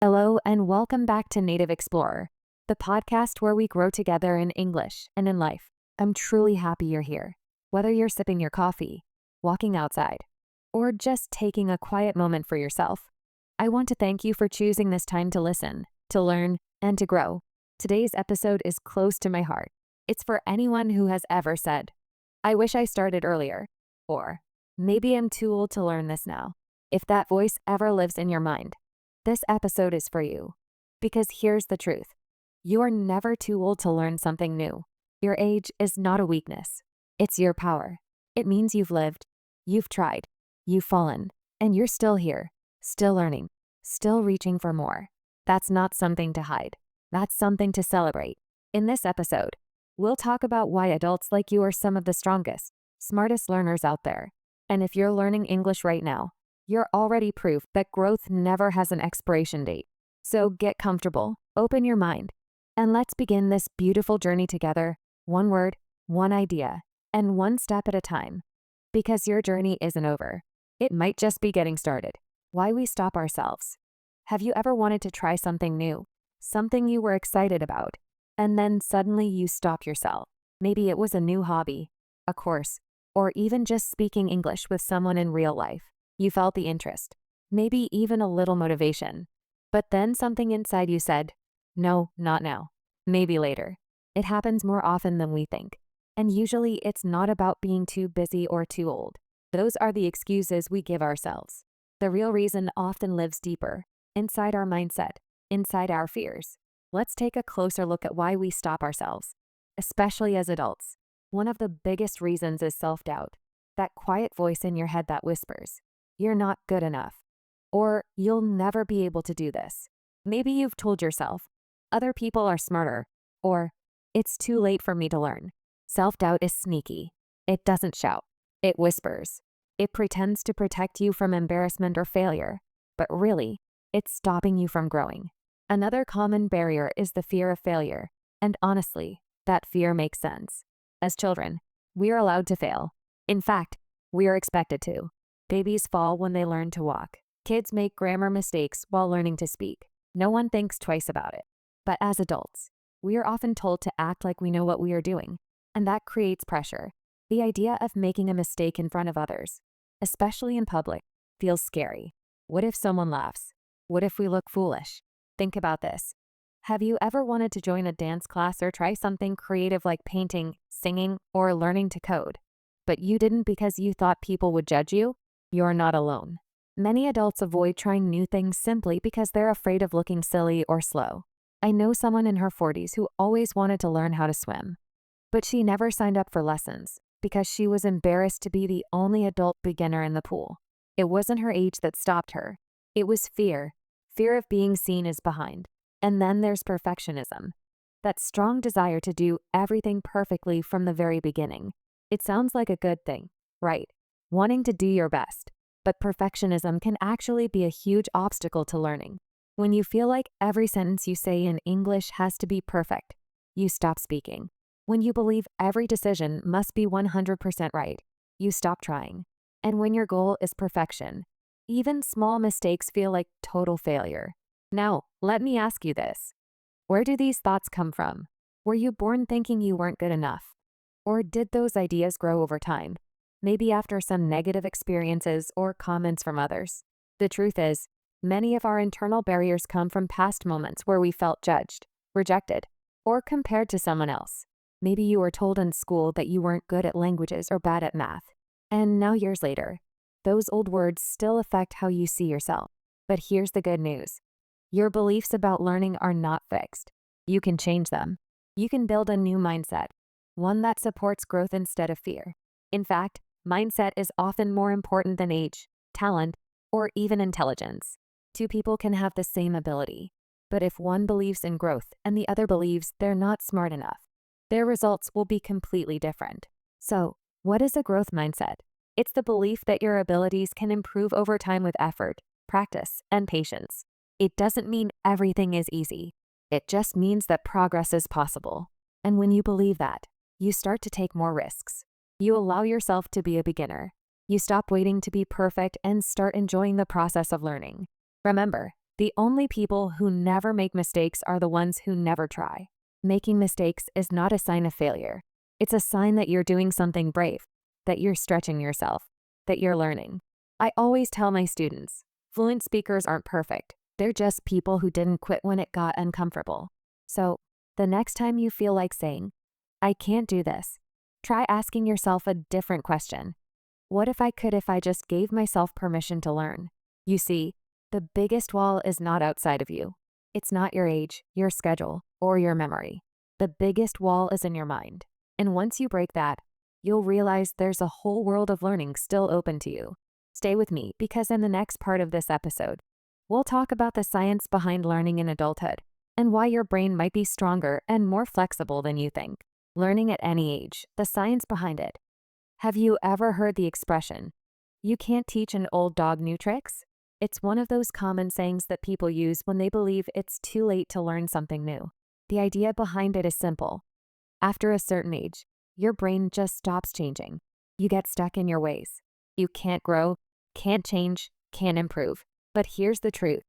Hello, and welcome back to Native Explorer, the podcast where we grow together in English and in life. I'm truly happy you're here. Whether you're sipping your coffee, walking outside, or just taking a quiet moment for yourself, I want to thank you for choosing this time to listen, to learn, and to grow. Today's episode is close to my heart. It's for anyone who has ever said, I wish I started earlier, or maybe I'm too old to learn this now. If that voice ever lives in your mind, this episode is for you. Because here's the truth. You are never too old to learn something new. Your age is not a weakness. It's your power. It means you've lived, you've tried, you've fallen, and you're still here, still learning, still reaching for more. That's not something to hide. That's something to celebrate. In this episode, we'll talk about why adults like you are some of the strongest, smartest learners out there. And if you're learning English right now, you're already proof that growth never has an expiration date. So get comfortable, open your mind, and let's begin this beautiful journey together, one word, one idea, and one step at a time. Because your journey isn't over. It might just be getting started. Why we stop ourselves. Have you ever wanted to try something new, something you were excited about, and then suddenly you stop yourself? Maybe it was a new hobby, a course, or even just speaking English with someone in real life. You felt the interest, maybe even a little motivation. But then something inside you said, no, not now. Maybe later. It happens more often than we think. And usually it's not about being too busy or too old. Those are the excuses we give ourselves. The real reason often lives deeper, inside our mindset, inside our fears. Let's take a closer look at why we stop ourselves, especially as adults. One of the biggest reasons is self-doubt, that quiet voice in your head that whispers, you're not good enough, or you'll never be able to do this. Maybe you've told yourself, other people are smarter, or it's too late for me to learn. Self-doubt is sneaky. It doesn't shout. It whispers. It pretends to protect you from embarrassment or failure, but really, it's stopping you from growing. Another common barrier is the fear of failure, and honestly, that fear makes sense. As children, we are allowed to fail. In fact, we are expected to. Babies fall when they learn to walk. Kids make grammar mistakes while learning to speak. No one thinks twice about it. But as adults, we are often told to act like we know what we are doing, and that creates pressure. The idea of making a mistake in front of others, especially in public, feels scary. What if someone laughs? What if we look foolish? Think about this. Have you ever wanted to join a dance class or try something creative like painting, singing, or learning to code? But you didn't because you thought people would judge you? You're not alone. Many adults avoid trying new things simply because they're afraid of looking silly or slow. I know someone in her 40s who always wanted to learn how to swim, but she never signed up for lessons because she was embarrassed to be the only adult beginner in the pool. It wasn't her age that stopped her. It was fear of being seen as behind. And then there's perfectionism, that strong desire to do everything perfectly from the very beginning. It sounds like a good thing, right? Wanting to do your best, but perfectionism can actually be a huge obstacle to learning. When you feel like every sentence you say in English has to be perfect, you stop speaking. When you believe every decision must be 100% right, you stop trying. And when your goal is perfection, even small mistakes feel like total failure. Now, let me ask you this. Where do these thoughts come from? Were you born thinking you weren't good enough? Or did those ideas grow over time? Maybe after some negative experiences or comments from others. The truth is, many of our internal barriers come from past moments where we felt judged, rejected, or compared to someone else. Maybe you were told in school that you weren't good at languages or bad at math. And now years later, those old words still affect how you see yourself. But here's the good news. Your beliefs about learning are not fixed. You can change them. You can build a new mindset, one that supports growth instead of fear. In fact, mindset is often more important than age, talent, or even intelligence. Two people can have the same ability, but if one believes in growth and the other believes they're not smart enough, their results will be completely different. So, what is a growth mindset? It's the belief that your abilities can improve over time with effort, practice, and patience. It doesn't mean everything is easy. It just means that progress is possible. And when you believe that, you start to take more risks. You allow yourself to be a beginner. You stop waiting to be perfect and start enjoying the process of learning. Remember, The only people who never make mistakes are the ones who never try. Making mistakes is not a sign of failure. It's a sign that you're doing something brave, that you're stretching yourself, that you're learning. I always tell my students, fluent speakers aren't perfect. They're just people who didn't quit when it got uncomfortable. So, the next time you feel like saying, I can't do this, try asking yourself a different question. What if I could if I just gave myself permission to learn? You see, the biggest wall is not outside of you. It's not your age, your schedule, or your memory. The biggest wall is in your mind. And once you break that, you'll realize there's a whole world of learning still open to you. Stay with me because in the next part of this episode, we'll talk about the science behind learning in adulthood and why your brain might be stronger and more flexible than you think. Learning at any age, the science behind it. Have you ever heard the expression, you can't teach an old dog new tricks? It's one of those common sayings that people use when they believe it's too late to learn something new. The idea behind it is simple. After a certain age, your brain just stops changing. You get stuck in your ways. You can't grow, can't change, can't improve. But here's the truth.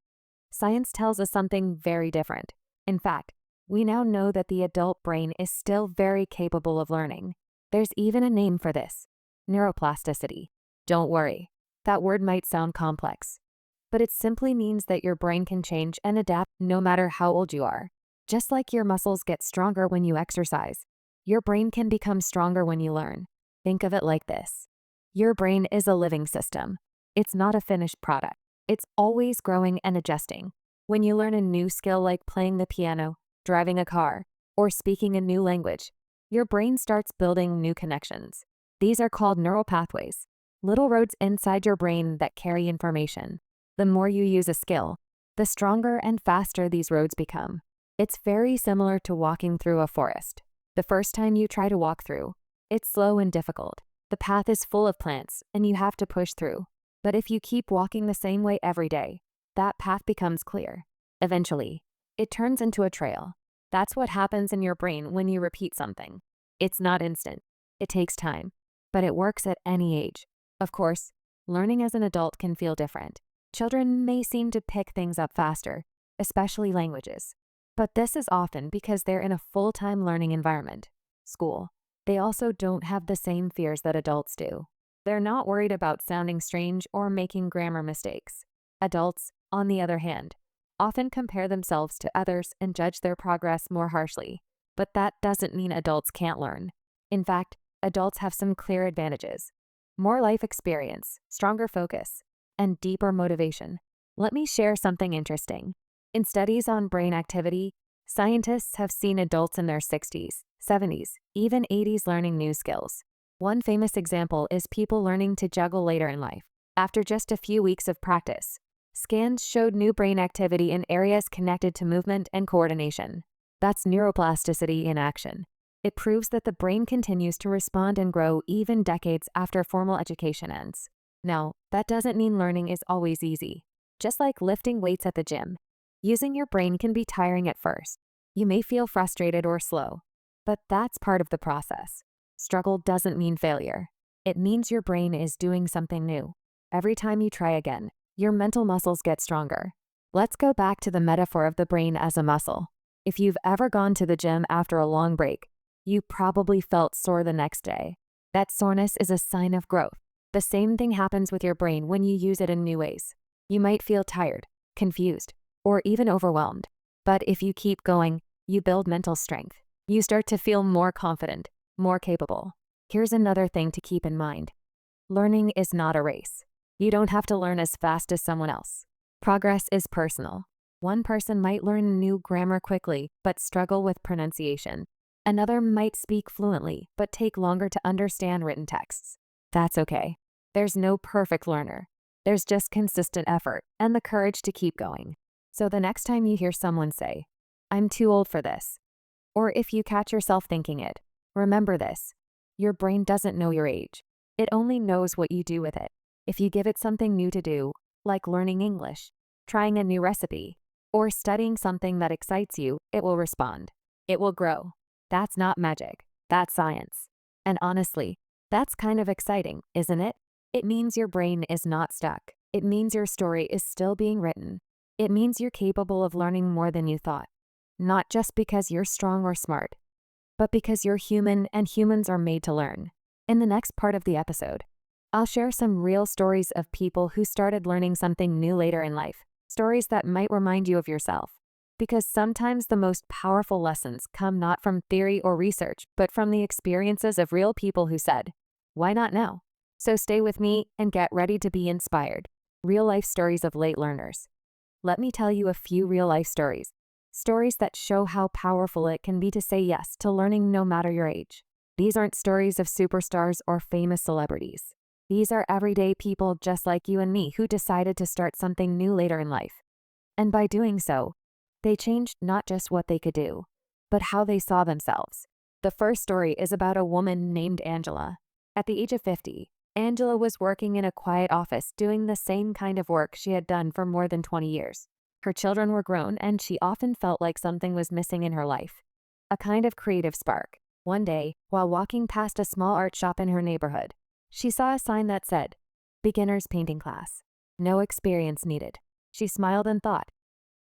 Science tells us something very different. In fact, we now know that the adult brain is still very capable of learning. There's even a name for this, neuroplasticity. Don't worry, that word might sound complex, but it simply means that your brain can change and adapt no matter how old you are. Just like your muscles get stronger when you exercise, your brain can become stronger when you learn. Think of it like this. Your brain is a living system. It's not a finished product. It's always growing and adjusting. When you learn a new skill like playing the piano, driving a car, or speaking a new language, your brain starts building new connections. These are called neural pathways, little roads inside your brain that carry information. The more you use a skill, the stronger and faster these roads become. It's very similar to walking through a forest. The first time you try to walk through, it's slow and difficult. The path is full of plants, and you have to push through. But if you keep walking the same way every day, that path becomes clear. Eventually, it turns into a trail. That's what happens in your brain when you repeat something. It's not instant. It takes time, but it works at any age. Of course, learning as an adult can feel different. Children may seem to pick things up faster, especially languages. But this is often because they're in a full-time learning environment, school. They also don't have the same fears that adults do. They're not worried about sounding strange or making grammar mistakes. Adults, on the other hand, often compare themselves to others and judge their progress more harshly. But that doesn't mean adults can't learn. In fact, adults have some clear advantages. More life experience, stronger focus, and deeper motivation. Let me share something interesting. In studies on brain activity, scientists have seen adults in their 60s, 70s, even 80s learning new skills. One famous example is people learning to juggle later in life. After just a few weeks of practice, scans showed new brain activity in areas connected to movement and coordination. That's neuroplasticity in action. It proves that the brain continues to respond and grow even decades after formal education ends. Now, that doesn't mean learning is always easy. Just like lifting weights at the gym, using your brain can be tiring at first. You may feel frustrated or slow, but that's part of the process. Struggle doesn't mean failure. It means your brain is doing something new. Every time you try again, your mental muscles get stronger. Let's go back to the metaphor of the brain as a muscle. If you've ever gone to the gym after a long break, you probably felt sore the next day. That soreness is a sign of growth. The same thing happens with your brain when you use it in new ways. You might feel tired, confused, or even overwhelmed. But if you keep going, you build mental strength. You start to feel more confident, more capable. Here's another thing to keep in mind. Learning is not a race. You don't have to learn as fast as someone else. Progress is personal. One person might learn new grammar quickly, but struggle with pronunciation. Another might speak fluently, but take longer to understand written texts. That's okay. There's no perfect learner. There's just consistent effort and the courage to keep going. So the next time you hear someone say, I'm too old for this, or if you catch yourself thinking it, remember this. Your brain doesn't know your age. It only knows what you do with it. If you give it something new to do, like learning English, trying a new recipe, or studying something that excites you, it will respond. It will grow. That's not magic. That's science. And honestly, that's kind of exciting, isn't it? It means your brain is not stuck. It means your story is still being written. It means you're capable of learning more than you thought, not just because you're strong or smart, but because you're human and humans are made to learn. In the next part of the episode, I'll share some real stories of people who started learning something new later in life, stories that might remind you of yourself. Because sometimes the most powerful lessons come not from theory or research, but from the experiences of real people who said, "Why not now?" So stay with me and get ready to be inspired. Real life stories of late learners. Let me tell you a few real life stories. Stories that show how powerful it can be to say yes to learning no matter your age. These aren't stories of superstars or famous celebrities. These are everyday people just like you and me who decided to start something new later in life. And by doing so, they changed not just what they could do, but how they saw themselves. The first story is about a woman named Angela. At the age of 50, Angela was working in a quiet office doing the same kind of work she had done for more than 20 years. Her children were grown and she often felt like something was missing in her life. A kind of creative spark. One day, while walking past a small art shop in her neighborhood, she saw a sign that said, "Beginner's Painting Class. No experience needed." She smiled and thought,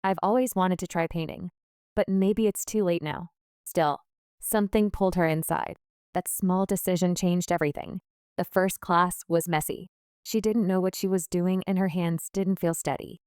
"I've always wanted to try painting, but maybe it's too late now." Still, something pulled her inside. That small decision changed everything. The first class was messy. She didn't know what she was doing and her hands didn't feel steady.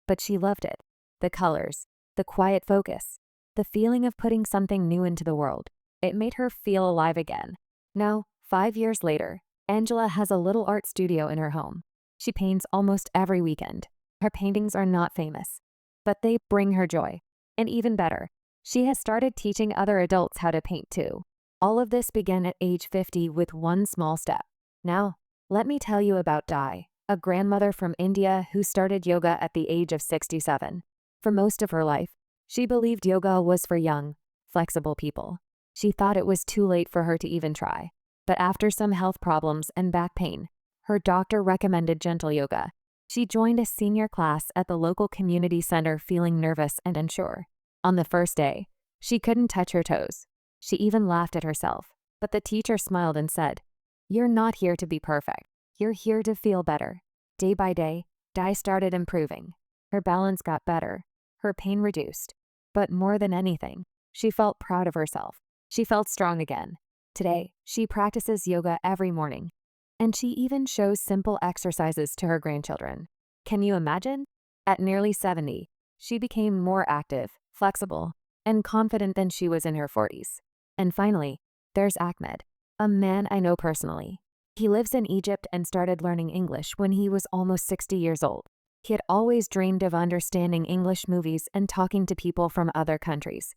But she loved it. The colors, the quiet focus, the feeling of putting something new into the world. It made her feel alive again. Now, 5 years later, Angela has a little art studio in her home. She paints almost every weekend. Her paintings are not famous, but they bring her joy. And even better, she has started teaching other adults how to paint too. All of this began at age 50 with one small step. Now, let me tell you about Dai, a grandmother from India who started yoga at the age of 67. For most of her life, she believed yoga was for young, flexible people. She thought it was too late for her to even try. But after some health problems and back pain, her doctor recommended gentle yoga. She joined a senior class at the local community center feeling nervous and unsure. On the first day, she couldn't touch her toes. She even laughed at herself, but the teacher smiled and said, "You're not here to be perfect. You're here to feel better." Day by day, Dai started improving. Her balance got better, her pain reduced. But more than anything, she felt proud of herself. She felt strong again. Today, she practices yoga every morning, and she even shows simple exercises to her grandchildren. Can you imagine? At nearly 70, she became more active, flexible, and confident than she was in her 40s. And finally, there's Ahmed, a man I know personally. He lives in Egypt and started learning English when he was almost 60 years old. He had always dreamed of understanding English movies and talking to people from other countries,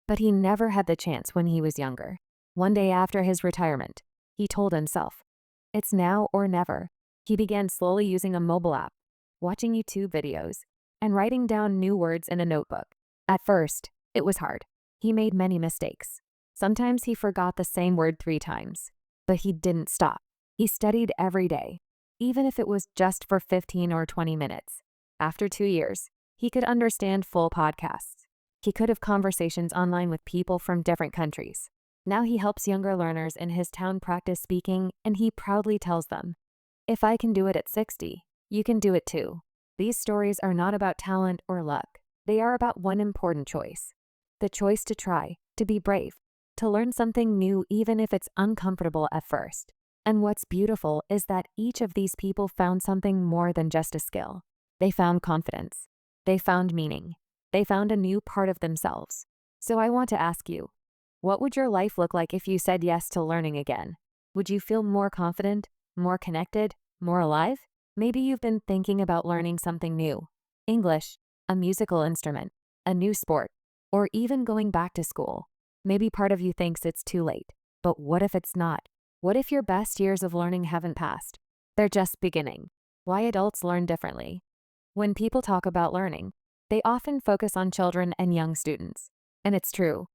but he never had the chance when he was younger. One day after his retirement, he told himself, "It's now or never." He began slowly using a mobile app, watching YouTube videos, and writing down new words in a notebook. At first, it was hard. He made many mistakes. Sometimes he forgot the same word 3 times, but he didn't stop. He studied every day, even if it was just for 15 or 20 minutes. After 2 years, he could understand full podcasts. He could have conversations online with people from different countries. Now he helps younger learners in his town practice speaking, and he proudly tells them, "If I can do it at 60, you can do it too." These stories are not about talent or luck. They are about one important choice. The choice to try, to be brave, to learn something new even if it's uncomfortable at first. And what's beautiful is that each of these people found something more than just a skill. They found confidence. They found meaning. They found a new part of themselves. So I want to ask you, what would your life look like if you said yes to learning again? Would you feel more confident, more connected, more alive? Maybe you've been thinking about learning something new. English, a musical instrument, a new sport, or even going back to school. Maybe part of you thinks it's too late, but what if it's not? What if your best years of learning haven't passed? They're just beginning. Why adults learn differently. When people talk about learning, they often focus on children and young students. And it's true.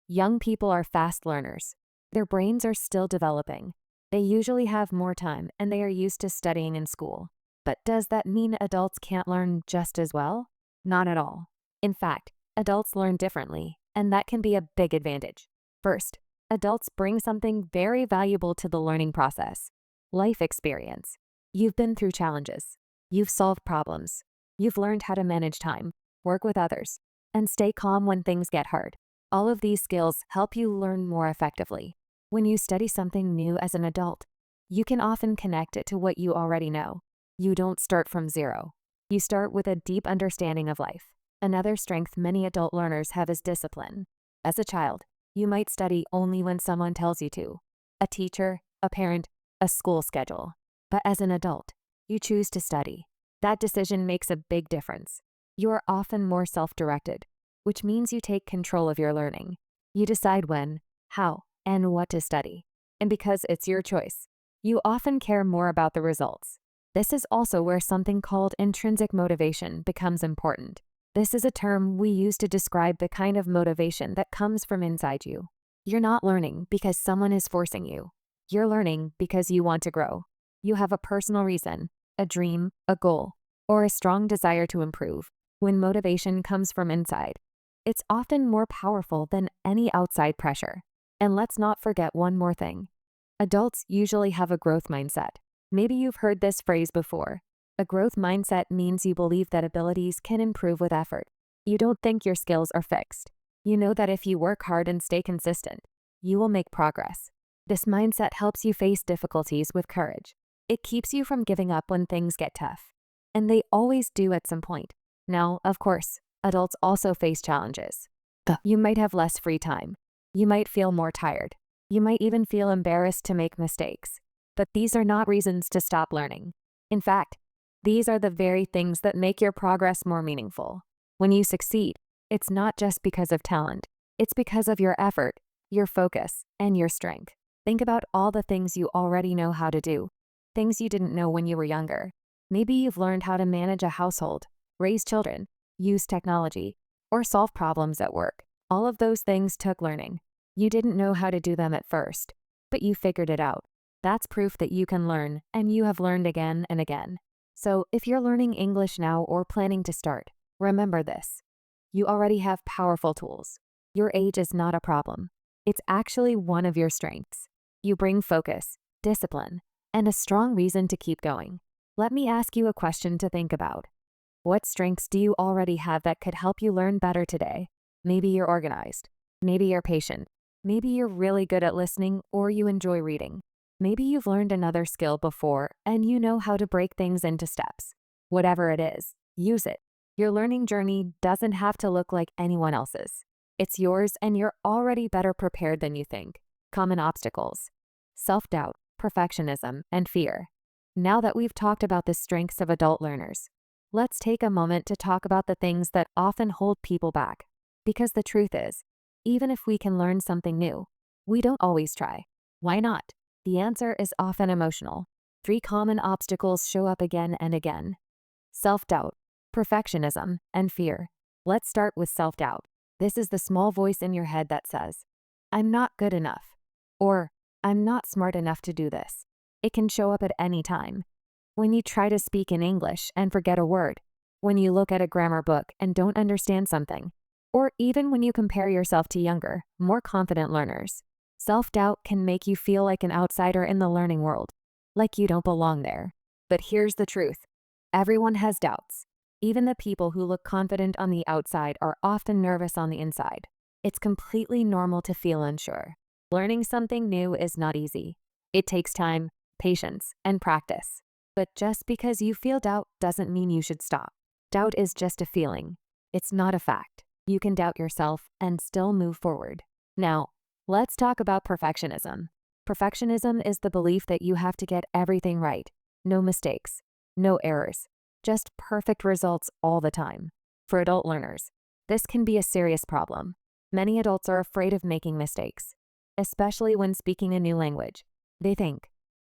Young people are fast learners. Their brains are still developing. They usually have more time and they are used to studying in school. But does that mean adults can't learn just as well? Not at all. In fact, adults learn differently, and that can be a big advantage. First, adults bring something very valuable to the learning process: life experience. You've been through challenges. You've solved problems. You've learned how to manage time, work with others, and stay calm when things get hard. All of these skills help you learn more effectively. When you study something new as an adult, you can often connect it to what you already know. You don't start from zero. You start with a deep understanding of life. Another strength many adult learners have is discipline. As a child, you might study only when someone tells you to. A teacher, a parent, a school schedule. But as an adult, you choose to study. That decision makes a big difference. You are often more self-directed, which means you take control of your learning. You decide when, how, and what to study. And because it's your choice, you often care more about the results. This is also where something called intrinsic motivation becomes important. This is a term we use to describe the kind of motivation that comes from inside you. You're not learning because someone is forcing you. You're learning because you want to grow. You have a personal reason, a dream, a goal, or a strong desire to improve. When motivation comes from inside, it's often more powerful than any outside pressure. And let's not forget one more thing. Adults usually have a growth mindset. Maybe you've heard this phrase before. A growth mindset means you believe that abilities can improve with effort. You don't think your skills are fixed. You know that if you work hard and stay consistent, you will make progress. This mindset helps you face difficulties with courage. It keeps you from giving up when things get tough. And they always do at some point. Now, of course, adults also face challenges. You might have less free time. You might feel more tired. You might even feel embarrassed to make mistakes. But these are not reasons to stop learning. In fact, these are the very things that make your progress more meaningful. When you succeed, it's not just because of talent. It's because of your effort, your focus, and your strength. Think about all the things you already know how to do. Things you didn't know when you were younger. Maybe you've learned how to manage a household, raise children, use technology, or solve problems at work. All of those things took learning. You didn't know how to do them at first, but you figured it out. That's proof that you can learn, and you have learned again and again. So if you're learning English now or planning to start, remember this. You already have powerful tools. Your age is not a problem. It's actually one of your strengths. You bring focus, discipline, and a strong reason to keep going. Let me ask you a question to think about. What strengths do you already have that could help you learn better today? Maybe you're organized. Maybe you're patient. Maybe you're really good at listening or you enjoy reading. Maybe you've learned another skill before and you know how to break things into steps. Whatever it is, use it. Your learning journey doesn't have to look like anyone else's. It's yours and you're already better prepared than you think. Common obstacles: self-doubt, perfectionism, and fear. Now that we've talked about the strengths of adult learners, let's take a moment to talk about the things that often hold people back. Because the truth is, even if we can learn something new, we don't always try. Why not? The answer is often emotional. 3 common obstacles show up again and again: self-doubt, perfectionism, and fear. Let's start with self-doubt. This is the small voice in your head that says, "I'm not good enough," or "I'm not smart enough to do this." It can show up at any time. When you try to speak in English and forget a word, when you look at a grammar book and don't understand something, or even when you compare yourself to younger, more confident learners. Self-doubt can make you feel like an outsider in the learning world, like you don't belong there. But here's the truth. Everyone has doubts. Even the people who look confident on the outside are often nervous on the inside. It's completely normal to feel unsure. Learning something new is not easy. It takes time, patience, and practice. But just because you feel doubt doesn't mean you should stop. Doubt is just a feeling. It's not a fact. You can doubt yourself and still move forward. Now, let's talk about perfectionism. Perfectionism is the belief that you have to get everything right. No mistakes, no errors, just perfect results all the time. For adult learners, this can be a serious problem. Many adults are afraid of making mistakes, especially when speaking a new language. They think,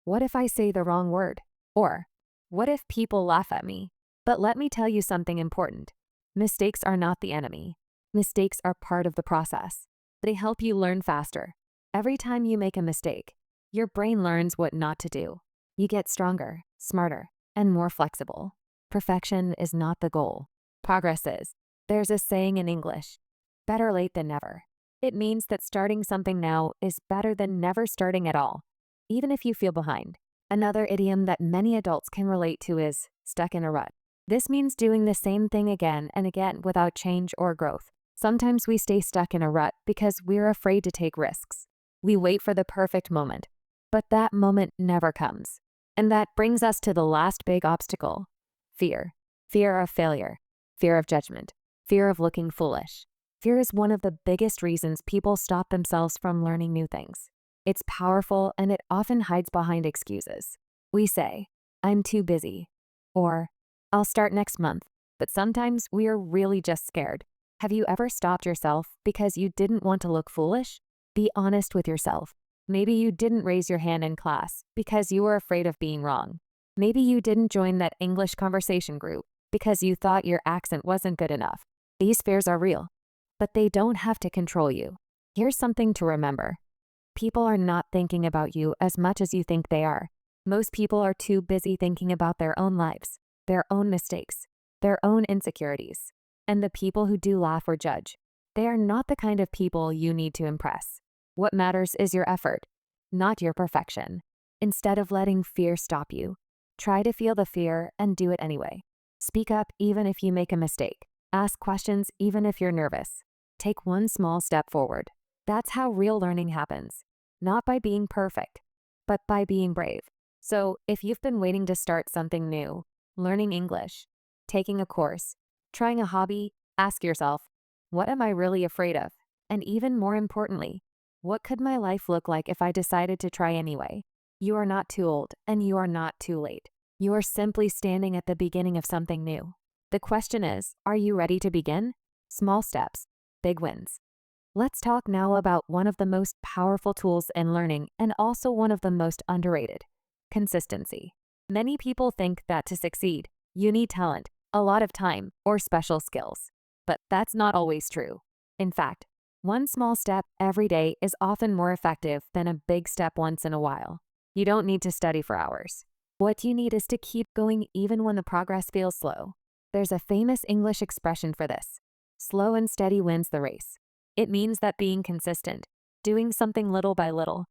what if I say the wrong word? Or, what if people laugh at me? But let me tell you something important. Mistakes are not the enemy. Mistakes are part of the process. They help you learn faster. Every time you make a mistake, your brain learns what not to do. You get stronger, smarter, and more flexible. Perfection is not the goal. Progress is. There's a saying in English, better late than never. It means that starting something now is better than never starting at all, even if you feel behind. Another idiom that many adults can relate to is stuck in a rut. This means doing the same thing again and again without change or growth. Sometimes we stay stuck in a rut because we're afraid to take risks. We wait for the perfect moment, but that moment never comes. And that brings us to the last big obstacle: fear. Fear of failure, fear of judgment, fear of looking foolish. Fear is one of the biggest reasons people stop themselves from learning new things. It's powerful and it often hides behind excuses. We say, "I'm too busy," or "I'll start next month," but sometimes we are really just scared. Have you ever stopped yourself because you didn't want to look foolish? Be honest with yourself. Maybe you didn't raise your hand in class because you were afraid of being wrong. Maybe you didn't join that English conversation group because you thought your accent wasn't good enough. These fears are real, but they don't have to control you. Here's something to remember. People are not thinking about you as much as you think they are. Most people are too busy thinking about their own lives, their own mistakes, their own insecurities. And the people who do laugh or judge, they are not the kind of people you need to impress. What matters is your effort, not your perfection. Instead of letting fear stop you, try to feel the fear and do it anyway. Speak up even if you make a mistake. Ask questions even if you're nervous. Take one small step forward. That's how real learning happens. Not by being perfect, but by being brave. So, if you've been waiting to start something new, learning English, taking a course, trying a hobby, ask yourself, what am I really afraid of? And even more importantly, what could my life look like if I decided to try anyway? You are not too old and you are not too late. You are simply standing at the beginning of something new. The question is, are you ready to begin? Small steps, big wins. Let's talk now about one of the most powerful tools in learning and also one of the most underrated: consistency. Many people think that to succeed, you need talent, a lot of time, or special skills. But that's not always true. In fact, one small step every day is often more effective than a big step once in a while. You don't need to study for hours. What you need is to keep going even when the progress feels slow. There's a famous English expression for this: slow and steady wins the race. It means that being consistent, doing something little by little,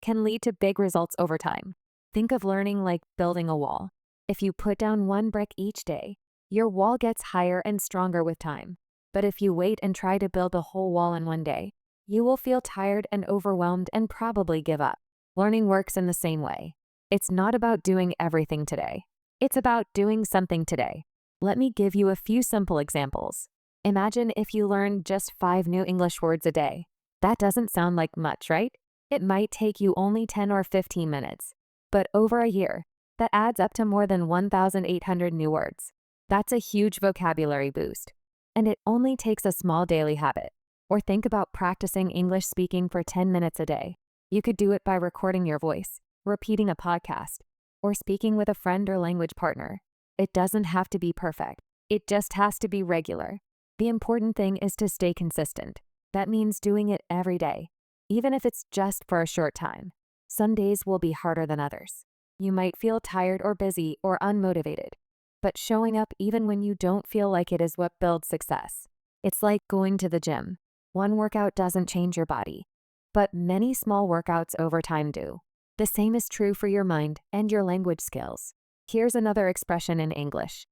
can lead to big results over time. Think of learning like building a wall. If you put down one brick each day, your wall gets higher and stronger with time. But if you wait and try to build the whole wall in one day, you will feel tired and overwhelmed and probably give up. Learning works in the same way. It's not about doing everything today. It's about doing something today. Let me give you a few simple examples. Imagine if you learned just 5 new English words a day. That doesn't sound like much, right? It might take you only 10 or 15 minutes. But over a year, that adds up to more than 1,800 new words. That's a huge vocabulary boost. And it only takes a small daily habit. Or think about practicing English speaking for 10 minutes a day. You could do it by recording your voice, repeating a podcast, or speaking with a friend or language partner. It doesn't have to be perfect. It just has to be regular. The important thing is to stay consistent. That means doing it every day, even if it's just for a short time. Some days will be harder than others. You might feel tired or busy or unmotivated, but showing up even when you don't feel like it is what builds success. It's like going to the gym. One workout doesn't change your body, but many small workouts over time do. The same is true for your mind and your language skills. Here's another expression in English: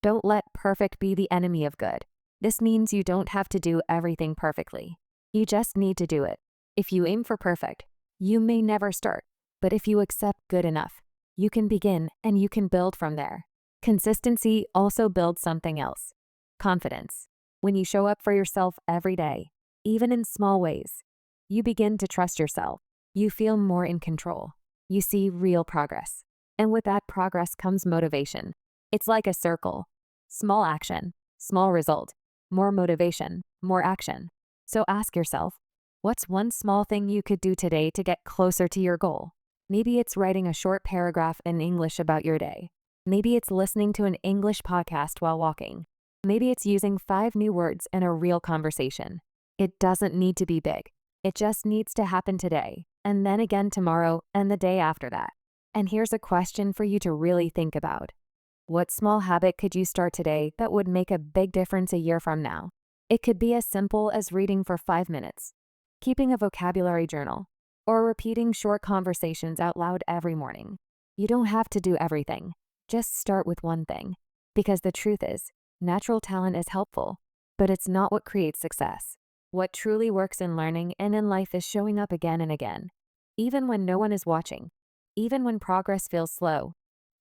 don't let perfect be the enemy of good. This means you don't have to do everything perfectly. You just need to do it. If you aim for perfect, you may never start. But if you accept good enough, you can begin and you can build from there. Consistency also builds something else: confidence. When you show up for yourself every day, even in small ways, you begin to trust yourself. You feel more in control. You see real progress. And with that progress comes motivation. It's like a circle: small action, small result. More motivation, more action. So ask yourself, what's one small thing you could do today to get closer to your goal? Maybe it's writing a short paragraph in English about your day. Maybe it's listening to an English podcast while walking. Maybe it's using 5 new words in a real conversation. It doesn't need to be big. It just needs to happen today, and then again tomorrow, and the day after that. And here's a question for you to really think about. What small habit could you start today that would make a big difference a year from now? It could be as simple as reading for 5 minutes, keeping a vocabulary journal, or repeating short conversations out loud every morning. You don't have to do everything. Just start with one thing. Because the truth is, natural talent is helpful, but it's not what creates success. What truly works in learning and in life is showing up again and again, even when no one is watching, even when progress feels slow,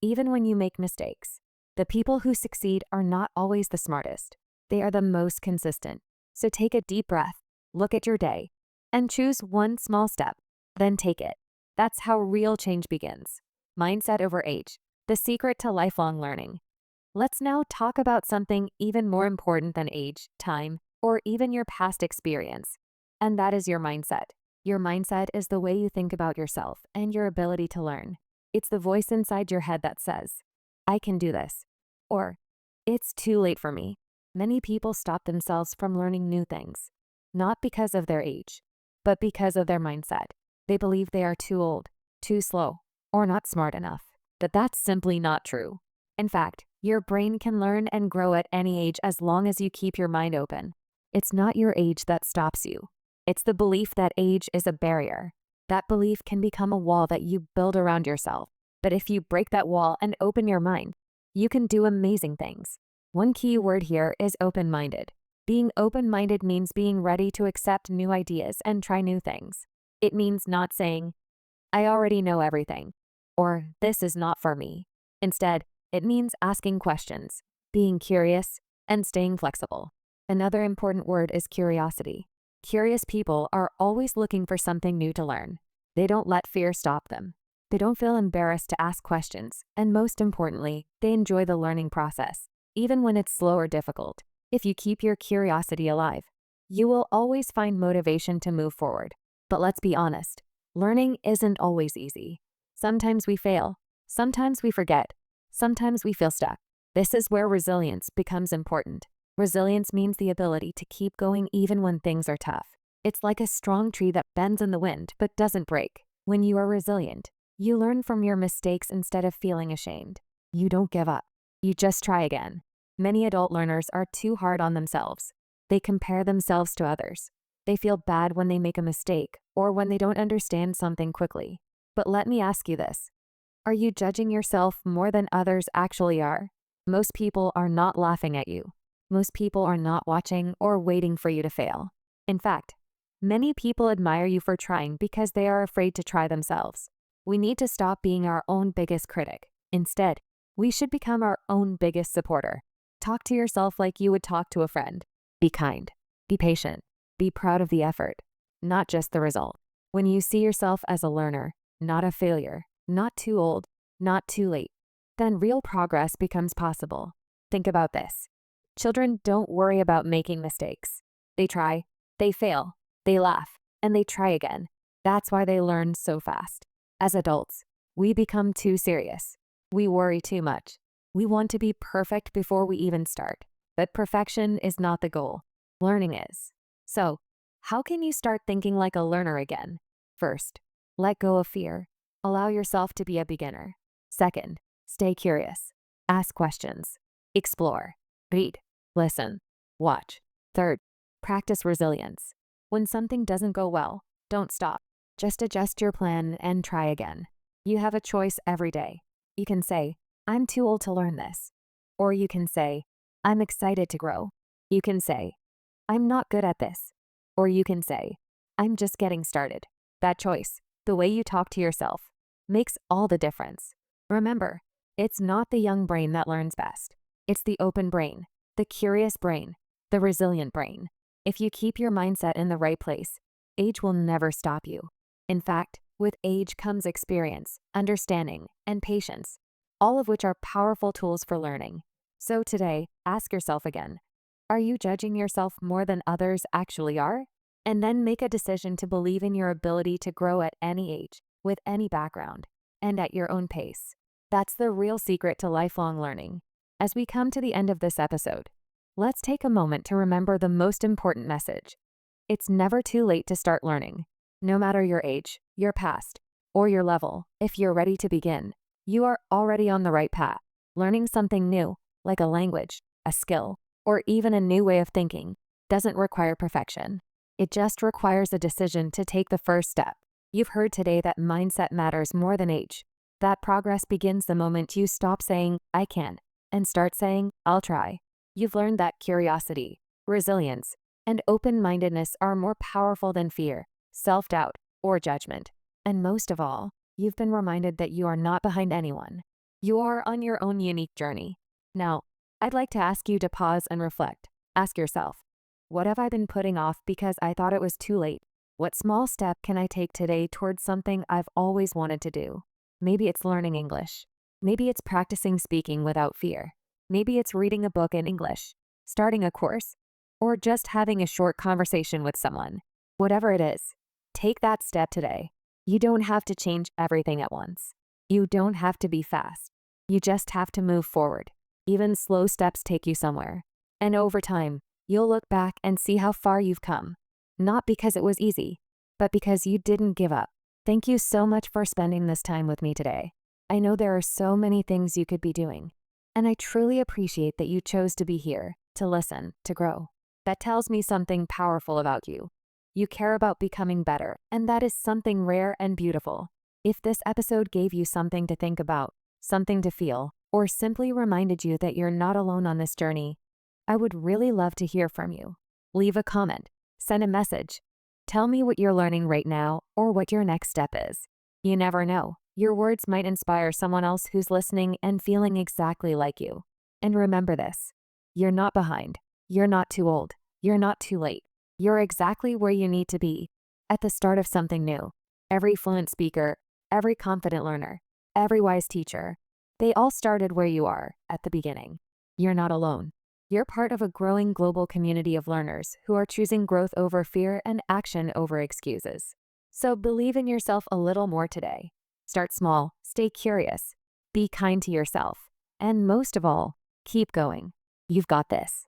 even when you make mistakes. The people who succeed are not always the smartest. They are the most consistent. So take a deep breath, look at your day, and choose one small step, then take it. That's how real change begins. Mindset over age, the secret to lifelong learning. Let's now talk about something even more important than age, time, or even your past experience. And that is your mindset. Your mindset is the way you think about yourself and your ability to learn. It's the voice inside your head that says, I can do this, or it's too late for me. Many people stop themselves from learning new things, not because of their age, but because of their mindset. They believe they are too old, too slow, or not smart enough. But that's simply not true. In fact, your brain can learn and grow at any age as long as you keep your mind open. It's not your age that stops you. It's the belief that age is a barrier. That belief can become a wall that you build around yourself. But if you break that wall and open your mind, you can do amazing things. One key word here is open-minded. Being open-minded means being ready to accept new ideas and try new things. It means not saying, I already know everything, or this is not for me. Instead, it means asking questions, being curious, and staying flexible. Another important word is curiosity. Curious people are always looking for something new to learn. They don't let fear stop them. They don't feel embarrassed to ask questions, and most importantly, they enjoy the learning process, even when it's slow or difficult. If you keep your curiosity alive, you will always find motivation to move forward. But let's be honest, learning isn't always easy. Sometimes we fail, sometimes we forget, sometimes we feel stuck. This is where resilience becomes important. Resilience means the ability to keep going even when things are tough. It's like a strong tree that bends in the wind but doesn't break. When you are resilient, you learn from your mistakes instead of feeling ashamed. You don't give up. You just try again. Many adult learners are too hard on themselves. They compare themselves to others. They feel bad when they make a mistake or when they don't understand something quickly. But let me ask you this. Are you judging yourself more than others actually are? Most people are not laughing at you. Most people are not watching or waiting for you to fail. In fact, many people admire you for trying because they are afraid to try themselves. We need to stop being our own biggest critic. Instead, we should become our own biggest supporter. Talk to yourself like you would talk to a friend. Be kind. Be patient. Be proud of the effort, not just the result. When you see yourself as a learner, not a failure, not too old, not too late, then real progress becomes possible. Think about this. Children don't worry about making mistakes. They try, they fail, they laugh, and they try again. That's why they learn so fast. As adults, we become too serious. We worry too much. We want to be perfect before we even start. But perfection is not the goal. Learning is. So, how can you start thinking like a learner again? First, let go of fear. Allow yourself to be a beginner. Second, stay curious. Ask questions. Explore. Read. Listen. Watch. Third, practice resilience. When something doesn't go well, don't stop. Just adjust your plan and try again. You have a choice every day. You can say, I'm too old to learn this. Or you can say, I'm excited to grow. You can say, I'm not good at this. Or you can say, I'm just getting started. That choice, the way you talk to yourself, makes all the difference. Remember, it's not the young brain that learns best. It's the open brain, the curious brain, the resilient brain. If you keep your mindset in the right place, age will never stop you. In fact, with age comes experience, understanding, and patience, all of which are powerful tools for learning. So today, ask yourself again, are you judging yourself more than others actually are? And then make a decision to believe in your ability to grow at any age, with any background, and at your own pace. That's the real secret to lifelong learning. As we come to the end of this episode, let's take a moment to remember the most important message. It's never too late to start learning. No matter your age, your past, or your level, if you're ready to begin, you are already on the right path. Learning something new, like a language, a skill, or even a new way of thinking, doesn't require perfection. It just requires a decision to take the first step. You've heard today that mindset matters more than age. That progress begins the moment you stop saying, I can, and start saying, I'll try. You've learned that curiosity, resilience, and open-mindedness are more powerful than fear, self-doubt, or judgment. And most of all, you've been reminded that you are not behind anyone. You are on your own unique journey. Now, I'd like to ask you to pause and reflect. Ask yourself, what have I been putting off because I thought it was too late? What small step can I take today towards something I've always wanted to do? Maybe it's learning English. Maybe it's practicing speaking without fear. Maybe it's reading a book in English, starting a course, or just having a short conversation with someone. Whatever it is, take that step today. You don't have to change everything at once. You don't have to be fast. You just have to move forward. Even slow steps take you somewhere. And over time, you'll look back and see how far you've come. Not because it was easy, but because you didn't give up. Thank you so much for spending this time with me today. I know there are so many things you could be doing, and I truly appreciate that you chose to be here, to listen, to grow. That tells me something powerful about you. You care about becoming better, and that is something rare and beautiful. If this episode gave you something to think about, something to feel, or simply reminded you that you're not alone on this journey, I would really love to hear from you. Leave a comment, send a message. Tell me what you're learning right now or what your next step is. You never know. Your words might inspire someone else who's listening and feeling exactly like you. And remember this, you're not behind. You're not too old. You're not too late. You're exactly where you need to be, at the start of something new. Every fluent speaker, every confident learner, every wise teacher, they all started where you are, at the beginning. You're not alone. You're part of a growing global community of learners who are choosing growth over fear and action over excuses. So believe in yourself a little more today. Start small, stay curious, be kind to yourself, and most of all, keep going. You've got this.